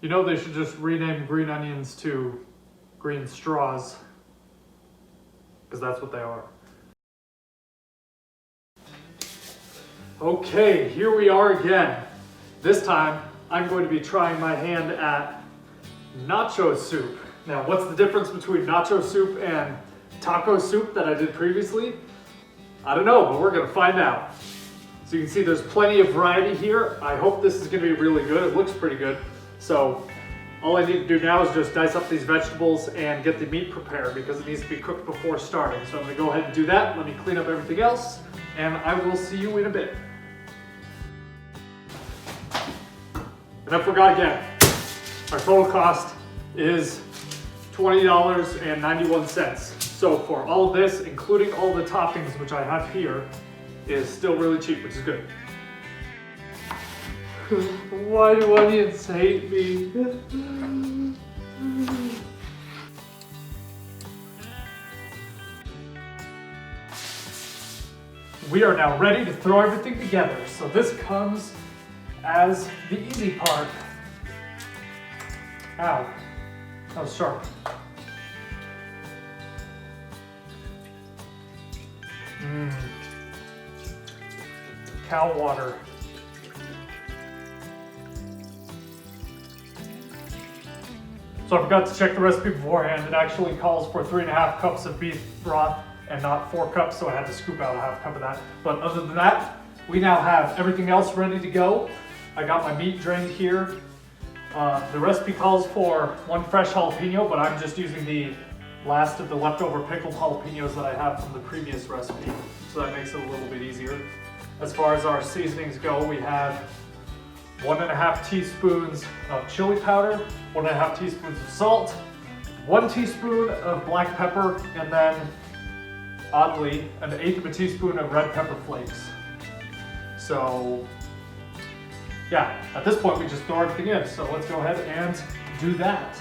You know they should just rename green onions to green straws, because that's what they are. Okay, here we are again. This time, I'm going to be trying my hand at nacho soup. Now, what's the difference between nacho soup and taco soup that I did previously? I don't know, but we're gonna find out. So you can see there's plenty of variety here. I hope this is gonna be really good. It looks pretty good. So all I need to do now is just dice up these vegetables and get the meat prepared because it needs to be cooked before starting. So I'm gonna go ahead and do that. Let me clean up everything else and I will see you in a bit. And I forgot again, our total cost is $20.91. So for all of this, including all the toppings, which I have here, is still really cheap, which is good. Why do onions hate me? We are now ready to throw everything together. So this comes as the easy part. Ow, that was sharp. Cow water. So I forgot to check the recipe beforehand. It actually calls for 3.5 cups of beef broth and not 4 cups, so I had to scoop out a 1/2 cup of that. But other than that, we now have everything else ready to go. I got my meat drained here. The recipe calls for 1 fresh jalapeno, but I'm just using the last of the leftover pickled jalapenos that I have from the previous recipe, so that makes it a little bit easier. As far as our seasonings go, we have 1.5 teaspoons of chili powder, 1.5 teaspoons of salt, 1 teaspoon of black pepper, and then, oddly, 1/8 of a teaspoon of red pepper flakes. So, yeah, at this point we just throw everything in, so let's go ahead and do that.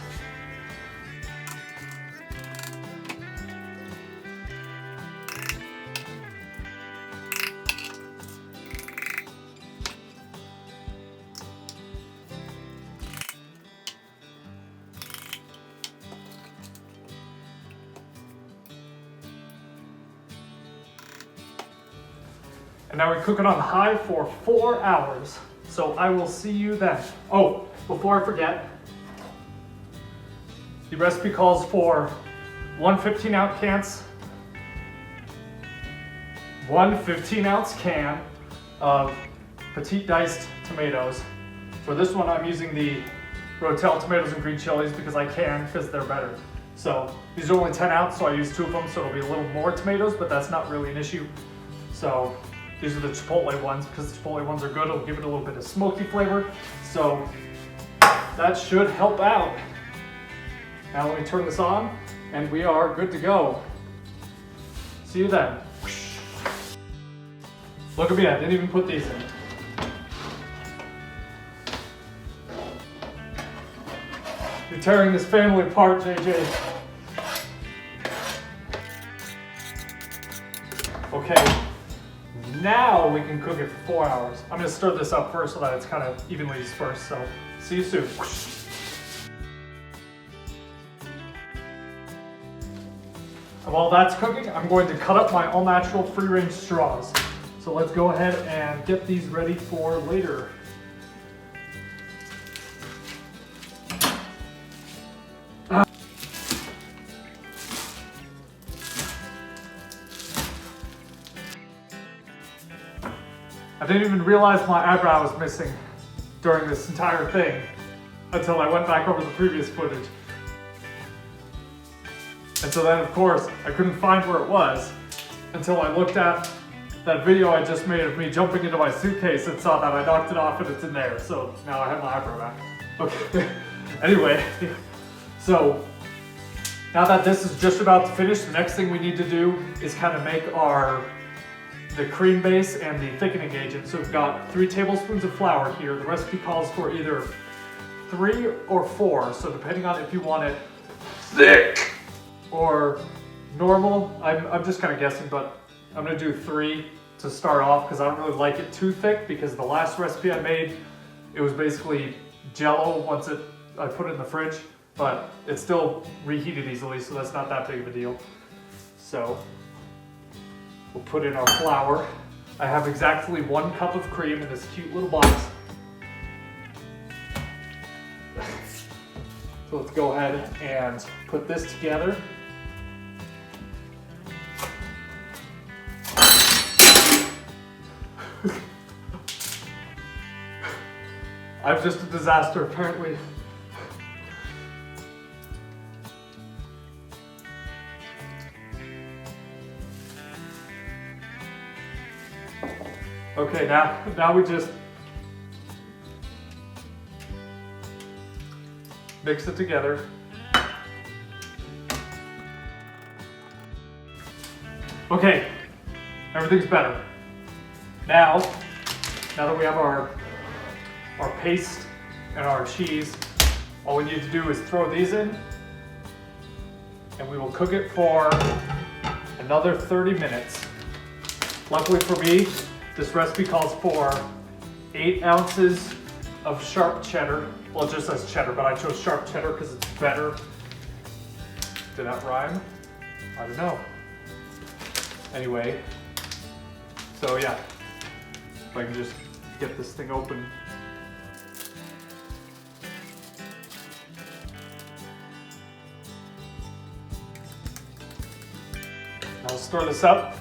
And now we cook it on high for 4 hours. So I will see you then. Oh, before I forget, the recipe calls for 1 15-ounce can of petite diced tomatoes. For this one, I'm using the Rotel tomatoes and green chilies because I can, because they're better. So these are only 10 ounce, so I use 2 of them, so it'll be a little more tomatoes, but that's not really an issue. So these are the chipotle ones because the chipotle ones are good. It'll give it a little bit of smoky flavor. So that should help out. Now let me turn this on and we are good to go. See you then. Look at me, I didn't even put these in. You're tearing this family apart, JJ. Okay. Now we can cook it for 4 hours. I'm gonna stir this up first so that it's kind of evenly dispersed, so see you soon. And while that's cooking, I'm going to cut up my all-natural free-range straws. So let's go ahead and get these ready for later. I didn't even realize my eyebrow was missing during this entire thing until I went back over the previous footage. And so then, of course, I couldn't find where it was until I looked at that video I just made of me jumping into my suitcase and saw that I knocked it off and it's in there. So now I have my eyebrow back. Okay, anyway, so now that this is just about to finish, the next thing we need to do is kind of make the cream base and the thickening agent. So we've got 3 tablespoons of flour here. The recipe calls for either 3 or 4, so depending on if you want it thick or normal. I'm just kind of guessing, but I'm gonna do 3 to start off because I don't really like it too thick, because the last recipe I made, it was basically Jello once it I put it in the fridge, but it's still reheated easily, so that's not that big of a deal. So we'll put in our flour. I have exactly 1 cup of cream in this cute little box. So let's go ahead and put this together. I'm just a disaster, apparently. Okay, now we just mix it together. Okay, everything's better. Now that we have our paste and our cheese, all we need to do is throw these in, and we will cook it for another 30 minutes. Luckily for me, this recipe calls for 8 ounces of sharp cheddar. Well, it just says cheddar, but I chose sharp cheddar because it's better. Did that rhyme? I don't know. Anyway, so yeah, if I can just get this thing open. I'll stir this up,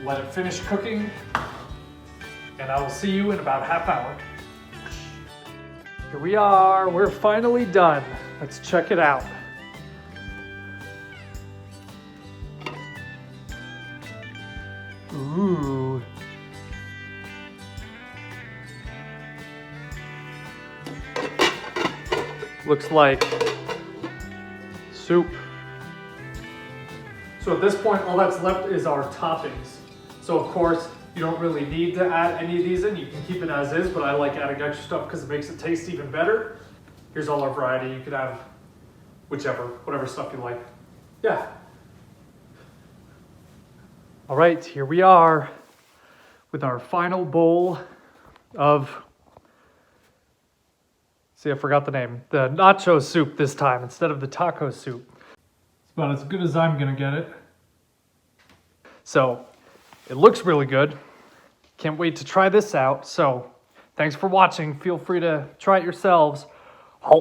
let it finish cooking, and I will see you in about half hour. Here we are, we're finally done. Let's check it out. Ooh. Looks like soup. So at this point, all that's left is our toppings. So of course, you don't really need to add any of these in. You can keep it as is, but I like adding extra stuff because it makes it taste even better. Here's all our variety. You could have whatever stuff you like. Yeah. All right, here we are with our final bowl of, see, I forgot the name, the nacho soup this time instead of the taco soup. It's about as good as I'm gonna get it. So, it looks really good. Can't wait to try this out. So, thanks for watching. Feel free to try it yourselves.